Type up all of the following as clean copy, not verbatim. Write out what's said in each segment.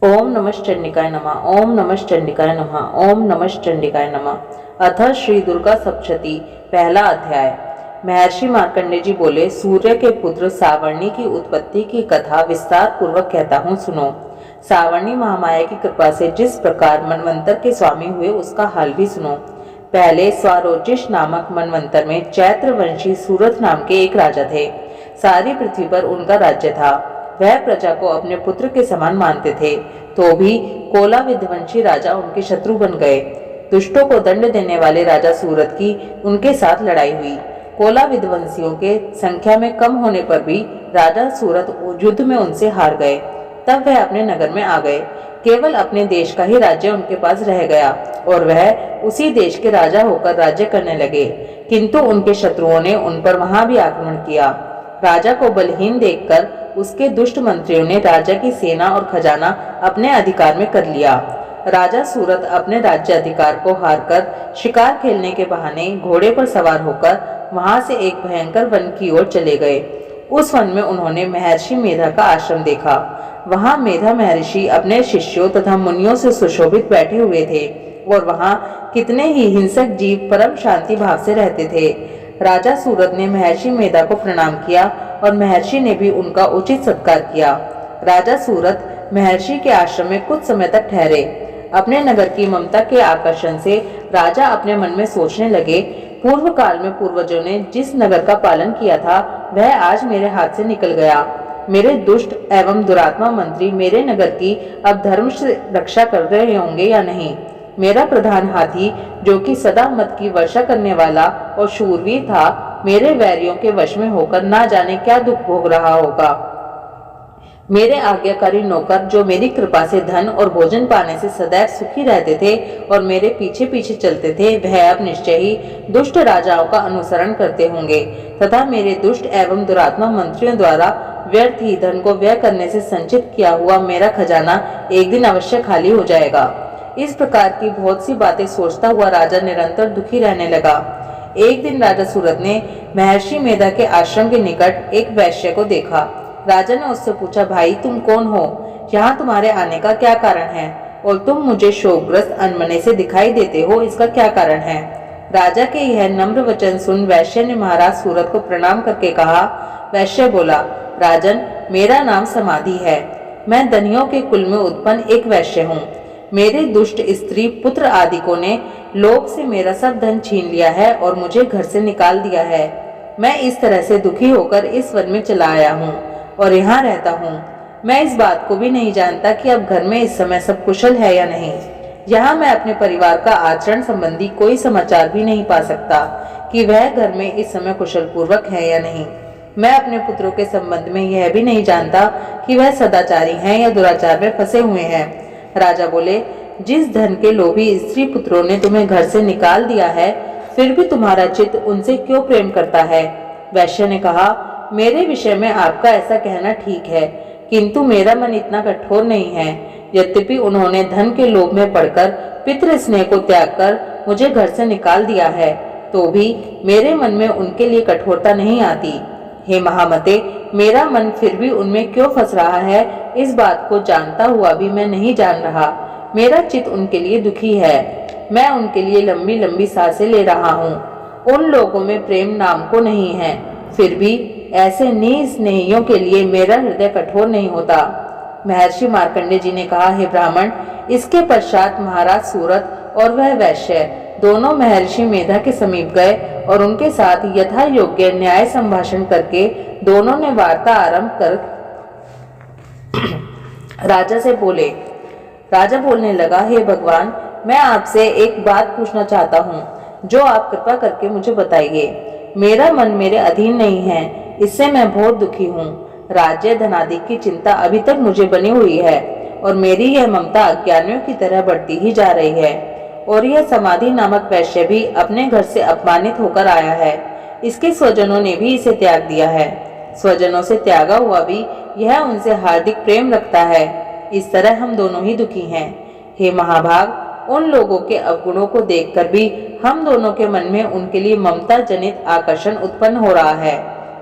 ओम नमश्चंडिकाय नमः। ओम नमश्चंडिकाय नमः। ओम नमश्चंडिकाय नमः। अथ श्री दुर्गा सप्तशती। पहला अध्याय। महर्षि मार्कंडेय जी बोले, सूर्य के पुत्र सावर्णी की उत्पत्ति की कथा विस्तार पूर्वक कहता हूँ, सुनो। सावर्णी महामाया की कृपा से जिस प्रकार मनवंतर के स्वामी हुए उसका हाल भी सुनो। पहले स्वारोचिष नामक मनवंतर में चैत्र वंशी सूरथ नाम के एक राजा थे। सारी पृथ्वी पर उनका राज्य था। वह प्रजा को अपने पुत्र के समान मानते थे, तो भी कोला विध्वंसी राजा उनके शत्रु बन गए। दुष्टों को दंड देने वाले राजा सूरत की उनके साथ लड़ाई हुई। कोला विध्वंसियों के संख्या में कम होने पर भी राजा सूरत युद्ध में उनसे हार गए। तब वह अपने नगर में आ गए। केवल अपने देश का ही राज्य उनके पास रह गया और वह उसी देश के राजा होकर राज्य करने लगे। किंतु उनके शत्रुओं ने उन पर वहां भी आक्रमण किया। राजा को बलहीन देखकर उसके दुष्ट मंत्रियों ने राजा की सेना और खजाना अपने अधिकार में कर लिया। राजा सूरत अपने राज्य अधिकार को हारकर शिकार खेलने के बहाने घोड़े पर सवार होकर वहां से एक भयंकर वन की ओर चले गए। उस वन में उन्होंने महर्षि मेधा का आश्रम देखा। वहां मेधा महर्षि अपने शिष्यों तथा मुनियों से सुशोभित बैठे हुए थे और वहां कितने ही हिंसक जीव परम शांति भाव से रहते थे। राजा सूरत ने महर्षि मेधा को प्रणाम किया और महर्षि ने भी उनका उचित सत्कार किया। राजा सूरत महर्षि के आश्रम में कुछ समय तक ठहरे। अपने नगर की ममता के आकर्षण से राजा अपने मन में सोचने लगे, पूर्व काल में पूर्वजों ने जिस नगर का पालन किया था वह आज मेरे हाथ से निकल गया। मेरे दुष्ट एवं दुरात्मा मंत्री मेरे नगर की अब धर्म से रक्षा कर रहे होंगे या नहीं। मेरा प्रधान हाथी, जो कि सदा मत की वर्षा करने वाला और शूरवीर था, मेरे वैरियों के वश में होकर ना जाने क्या दुख भोग रहा होगा। मेरे आज्ञाकारी नौकर, जो मेरी कृपा से धन और भोजन पाने से सदैव सुखी रहते थे और मेरे पीछे पीछे चलते थे, वह अब निश्चय ही दुष्ट राजाओं का अनुसरण करते होंगे तथा मेरे दुष्ट एवं दुरात्मा मंत्रियों द्वारा व्यर्थ ही धन को व्यय करने से संचित किया हुआ मेरा खजाना एक दिन अवश्य खाली हो जाएगा। इस प्रकार की बहुत सी बातें सोचता हुआ राजा निरंतर दुखी रहने लगा। एक दिन राजा सूरत ने महर्षि मेधा के आश्रम के निकट एक वैश्य को देखा। राजा ने उससे पूछा, भाई तुम कौन हो? यहाँ तुम्हारे आने का क्या कारण है? और तुम मुझे शोकग्रस्त अनमने से दिखाई देते हो, इसका क्या कारण है? राजा के यह नम्र वचन सुन वैश्य ने महाराज सूरत को प्रणाम करके कहा। वैश्य बोला, राजन, मेरा नाम समाधि है। मैं दनियों के कुल में उत्पन्न एक वैश्य हूँ। मेरे दुष्ट स्त्री पुत्र आदिकों ने लोभ से मेरा सब धन छीन लिया है और मुझे घर से निकाल दिया है। मैं इस तरह से दुखी होकर इस वन में चला आया हूँ और यहाँ रहता हूँ। मैं इस बात को भी नहीं जानता कि अब घर में इस समय सब कुशल है या नहीं। यहाँ मैं अपने परिवार का आचरण संबंधी कोई समाचार भी नहीं पा सकता कि वह घर में इस समय कुशल पूर्वक है या नहीं। मैं अपने पुत्रों के संबंध में यह भी नहीं जानता कि वह सदाचारी हैं या दुराचार में फंसे हुए हैं। राजा बोले, जिस धन के लोभी स्त्री पुत्रों ने तुम्हें घर से निकाल दिया है, फिर भी तुम्हारा चित्त उनसे क्यों प्रेम करता है? वैश्य ने कहा, मेरे विषय में आपका ऐसा कहना ठीक है, किंतु मेरा मन इतना कठोर नहीं है। यद्यपि उन्होंने धन के लोभ में पड़कर पितृ स्नेह को त्याग कर मुझे घर से निकाल दिया है, तो भी मेरे मन में उनके लिए कठोरता नहीं आती। हे महामते, मेरा मन फिर भी उनमें क्यों फंस रहा है, इस बात को जानता हुआ भी मैं नहीं जान रहा। मेरा चित्त उनके लिए दुखी है। मैं उनके लिए लंबी लंबी सांसें ले रहा हूँ। उन लोगों में प्रेम नाम को नहीं है, फिर भी ऐसे निस्नेहियों के लिए मेरा हृदय कठोर नहीं होता। महर्षि मार्कंडेय जी ने कहा, हे ब्राह्मण, इसके पश्चात महाराज सूरत और वह वैश्य दोनों महर्षि मेधा के समीप गए और उनके साथ यथा योग्य न्याय संभाषण करके दोनों ने वार्ता आरंभ कर राजा से बोले। राजा बोलने लगा, हे भगवान, मैं आपसे एक बात पूछना चाहता हूँ, जो आप कृपा करके मुझे बताइए। मेरा मन मेरे अधीन नहीं है, इससे मैं बहुत दुखी हूँ। राज्य धनादि की चिंता अभी तक मुझे बनी हुई है और मेरी यह ममता अज्ञानियों की तरह बढ़ती ही जा रही है। और यह समाधि नामक वैश्य भी अपने घर से अपमानित होकर आया है। इसके स्वजनों ने भी इसे त्याग दिया है। स्वजनों से त्यागा हुआ भी यह उनसे हार्दिक प्रेम रखता है। इस तरह हम दोनों ही दुखी हैं। हे महाभाग, उन लोगों के अवगुणों को देखकर भी हम दोनों के मन में उनके लिए ममता जनित आकर्षण उत्पन्न हो रहा है।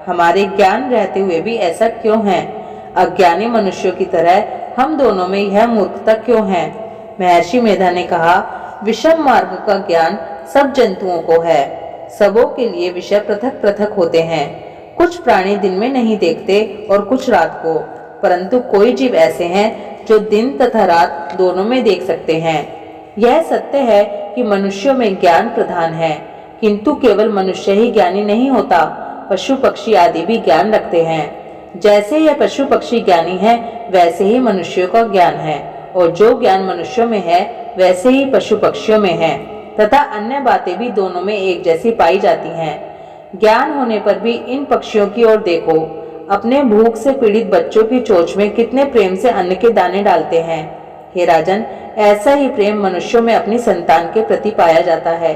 हमारे ज्ञान रहते हुए भी ऐसा क्यों है? अज्ञानी मनुष्यों की तरह हम दोनों में यह मूर्खता क्यों है? महर्षि मेधा ने कहा, विषम मार्ग का ज्ञान सब जंतुओं को है। सबों के लिए विषय पृथक पृथक होते हैं। कुछ प्राणी दिन में नहीं देखते और कुछ रात को, परंतु कोई जीव ऐसे हैं जो दिन तथा रात दोनों में देख सकते हैं। यह सत्य है कि मनुष्यों में ज्ञान प्रधान है, किंतु केवल मनुष्य ही ज्ञानी नहीं होता, पशु पक्षी आदि भी ज्ञान रखते हैं। जैसे यह पशु पक्षी ज्ञानी है, वैसे ही मनुष्यों का ज्ञान है, और जो ज्ञान मनुष्यों में है वैसे ही पशु पक्षियों में है, तथा अन्य बातें भी दोनों में एक जैसी पाई जाती हैं। ज्ञान होने पर भी इन पक्षियों की ओर देखो, अपने भूख से पीड़ित बच्चों की चोंच में कितने प्रेम से अन्न के दाने डालते हैं। हे राजन, ऐसा ही प्रेम मनुष्यों में अपनी संतान के प्रति पाया जाता है।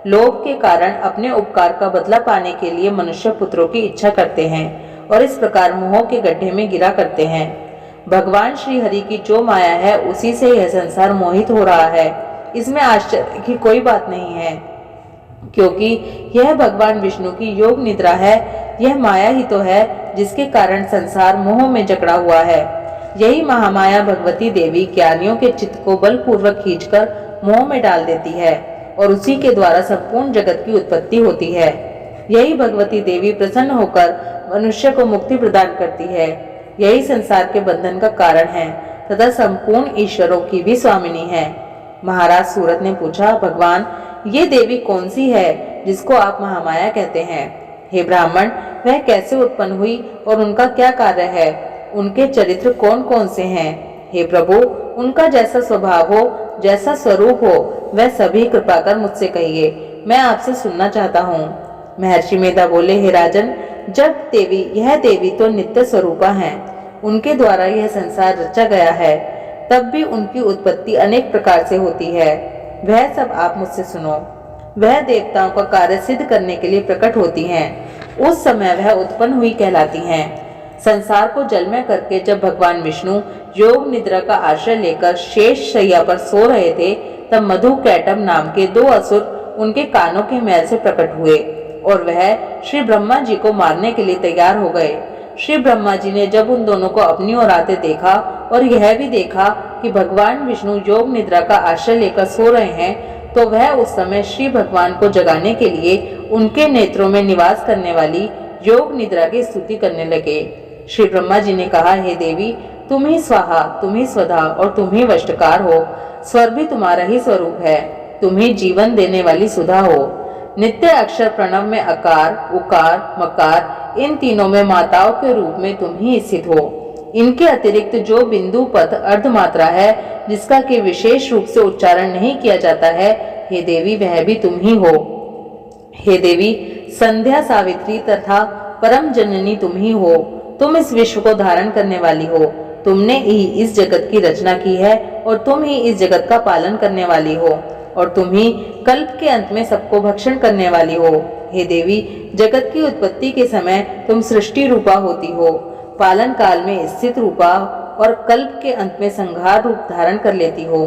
लोभ के कारण अपने उपकार का बदला पाने के लिए मनुष्य पुत्रों की इच्छा करते हैं और इस प्रकार मोह के गड्ढे में गिरा करते हैं। भगवान श्री हरि की जो माया है, उसी से यह संसार मोहित हो रहा है। इसमें आश्चर्य की कोई बात नहीं है, क्योंकि यह भगवान विष्णु की योग निद्रा है। यह माया ही तो है जिसके कारण संसार मोह में जकड़ा हुआ है। यही महामाया भगवती देवी ज्ञानियों के चित्त को बलपूर्वक खींचकर मोह में डाल देती है और उसी के द्वारा संपूर्ण जगत की उत्पत्ति होती है। यही भगवती देवी प्रसन्न होकर मनुष्य को मुक्ति प्रदान करती है। यही संसार के बंधन का कारण है तथा संपूर्ण ईश्वरों की भी स्वामिनी है। महाराज सूरत ने पूछा, भगवान, ये देवी कौन सी है जिसको आप महामाया कहते हैं? हे ब्राह्मण, वह कैसे उत्पन्न हुई और उनका क्या कार्य है? उनके चरित्र कौन कौन से हैं? हे प्रभु, उनका जैसा स्वभाव हो, जैसा स्वरूप हो, वह सभी कृपा कर मुझसे कहिए, मैं आपसे सुनना चाहता हूँ। महर्षि मेधा बोले, हे राजन, यह देवी तो नित्य स्वरूपा हैं। उनके द्वारा यह संसार रचा गया है, तब भी उनकी उत्पत्ति अनेक प्रकार से होती है। वह सब आप मुझसे सुनो। वह देवताओं का कार्य सिद्ध करने के लिए प्रकट होती हैं। उस समय वह उत्पन्न हुई कहलाती हैं। संसार को जलमय करके जब भगवान विष्णु योग निद्रा का आश्रय लेकर शेष शैया पर सो रहे थे, तब मधु कैटभ नाम के 2 असुर उनके कानों के मैल से प्रकट हुए और वह श्री ब्रह्मा जी को मारने के लिए तैयार हो गए। श्री ब्रह्मा जी ने जब उन दोनों को अपनी ओर आते देखा और यह भी देखा कि भगवान विष्णु योग निद्रा का आश्रय लेकर सो रहे हैं, तो वह उस समय श्री भगवान को जगाने के लिए उनके नेत्रों में निवास करने वाली योग निद्रा की स्तुति करने लगे। श्री ब्रह्मा जी ने कहा, हे देवी, तुम ही स्वाहा, तुम ही स्वधा और तुम ही वष्टकार हो। स्वर भी तुम्हारा ही स्वरूप है। तुम ही जीवन देने वाली सुधा हो। नित्य अक्षर प्रणव में अकार, उकार, मकार, इन तीनों में माताओं के रूप में तुम ही स्थित हो। इनके अतिरिक्त जो बिंदु पद अर्धमात्रा है, जिसका कि विशेष रूप से उच्चारण नहीं किया जाता है, हे देवी, वह भी तुम ही हो। हे देवी, संध्या, सावित्री तथा परम जननी तुम ही हो। तुम इस विश्व को धारण करने वाली हो। तुमने ही इस जगत की रचना की है और तुम ही इस जगत का पालन करने वाली हो और तुम ही कल्प के अंत में सबको भक्षण करने वाली हो। हे देवी, जगत की उत्पत्ति के समय तुम सृष्टि रूपा होती हो, पालन काल में स्थित रूपा और कल्प के अंत में संहार रूप धारण कर लेती हो।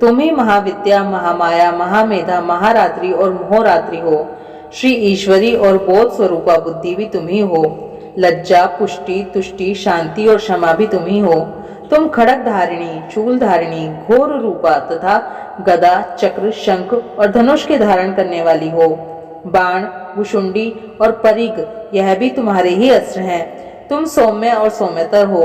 तुम ही महाविद्या, महामाया, महामेधा, महारात्रि और मोहरात्रि हो। श्री ईश्वरी और बोध स्वरूपा बुद्धि भी तुम ही हो। लज्जा, पुष्टि, तुष्टि, शांति और क्षमा भी तुम ही हो। तुम खड़ग धारिणी, चूल धारिणी, घोर रूपा तथा गदा, चक्र, शंख और धनुष के धारण करने वाली हो। बाण, भुषुंडी और परिग, यह भी तुम्हारे ही अस्त्र हैं। तुम सौम्य और सौम्यतर हो।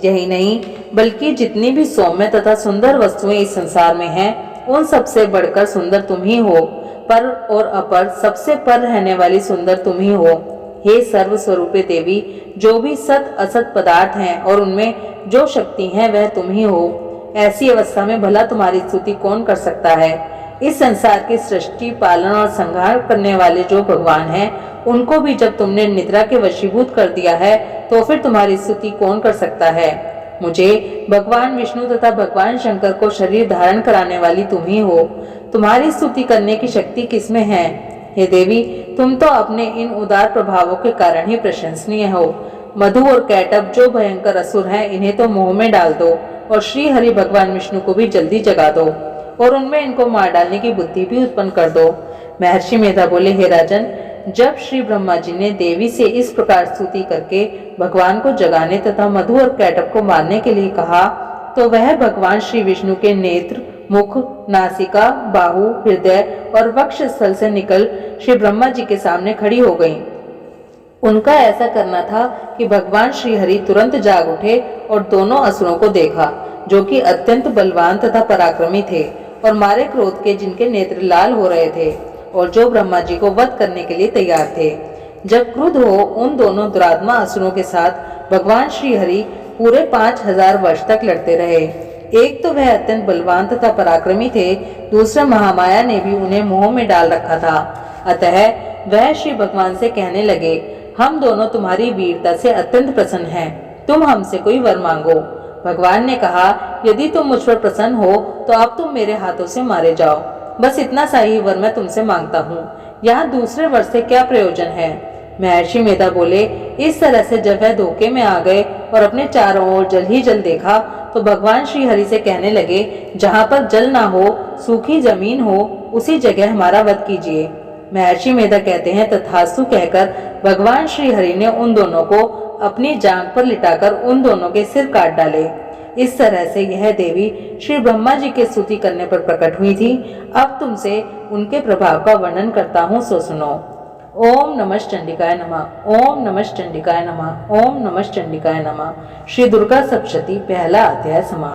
यही नहीं, बल्कि जितनी भी सौम्य तथा सुंदर वस्तुएं इस संसार में हैं, उन सबसे बढ़कर सुंदर तुम ही हो। पर और अपर, सबसे पर रहने वाली सुंदर तुम ही हो। हे सर्व स्वरूपे देवी, जो भी सत असत पदार्थ हैं और उनमें जो शक्ति है, वह तुम ही हो। ऐसी अवस्था में भला तुम्हारी स्तुति कौन कर सकता है? इस संसार की सृष्टि, पालन और संहार करने वाले जो भगवान हैं, उनको भी जब तुमने निद्रा के वशीभूत कर दिया है, तो फिर तुम्हारी स्तुति कौन कर सकता है? मुझे भगवान विष्णु तथा भगवान शंकर को शरीर धारण कराने वाली तुम ही हो। तुम्हारी स्तुति करने की शक्ति किसमें है? हे देवी, तुम तो अपने इन उदार प्रभावों के कारण ही प्रशंसनीय हो। मधु और कैटभ जो भयंकर असुर हैं, इन्हें तो मोह में डाल दो और श्री हरि भगवान विष्णु को भी जल्दी जगा दो और उनमें इनको मार डालने की बुद्धि भी उत्पन्न कर दो। महर्षि मेधा बोले, हे राजन, जब श्री ब्रह्मा जी ने देवी से इस प्रकार स्तुति करके भगवान को जगाने तथा मधु और कैटभ को मारने के लिए कहा, तो वह भगवान श्री विष्णु के नेत्र, मुख, नासिका, बाहु, हृदय और वक्ष स्थल से निकल श्री ब्रह्मा जी के सामने खड़ी हो गईं। उनका ऐसा करना था कि भगवान श्री हरि तुरंत जाग उठे और दोनों असुरों को देखा, जो कि अत्यंत बलवान तथा पराक्रमी थे और मारे क्रोध के जिनके नेत्र लाल हो रहे थे और जो ब्रह्मा जी को वध करने के लिए तैयार थे। जब क्रुद्ध हो उन दोनों दुरात्मा असुरों के साथ भगवान श्री हरि पूरे 5000 वर्ष तक लड़ते रहे। एक तो वह अत्यंत बलवान तथा पराक्रमी थे, दूसरा महामाया ने भी उन्हें मोह में डाल रखा था। अतः वह श्री भगवान से कहने लगे, हम दोनों तुम्हारी वीरता से अत्यंत प्रसन्न हैं, तुम हमसे कोई वर मांगो। भगवान ने कहा, यदि तुम मुझ पर प्रसन्न हो तो अब तुम मेरे हाथों से मारे जाओ, बस इतना सा ही वर मैं तुमसे मांगता हूँ, यहाँ दूसरे वर से क्या प्रयोजन है। महर्षि मेधा बोले, इस तरह से जब वह धोखे में आ गए और अपने चारों ओर जल ही जल देखा तो भगवान श्री हरि से कहने लगे, जहाँ पर जल ना हो, सूखी जमीन हो, उसी जगह हमारा वध कीजिए। महर्षि मेधा कहते हैं, तथास्तु कहकर भगवान श्री हरि ने उन दोनों को अपनी जांघ पर लिटाकर उन दोनों के सिर काट डाले। इस तरह से यह देवी श्री ब्रह्मा जी के स्तुति करने पर प्रकट हुई थी। अब तुमसे उनके प्रभाव का वर्णन करता हूँ, सो सुनो। ओम नमः चंडिकाय नमः। ओम नमः चंडिकाय नमः। ओम नमः चंडिकाय नमः। श्री दुर्गा सप्तशती पहला अध्याय समाप्त।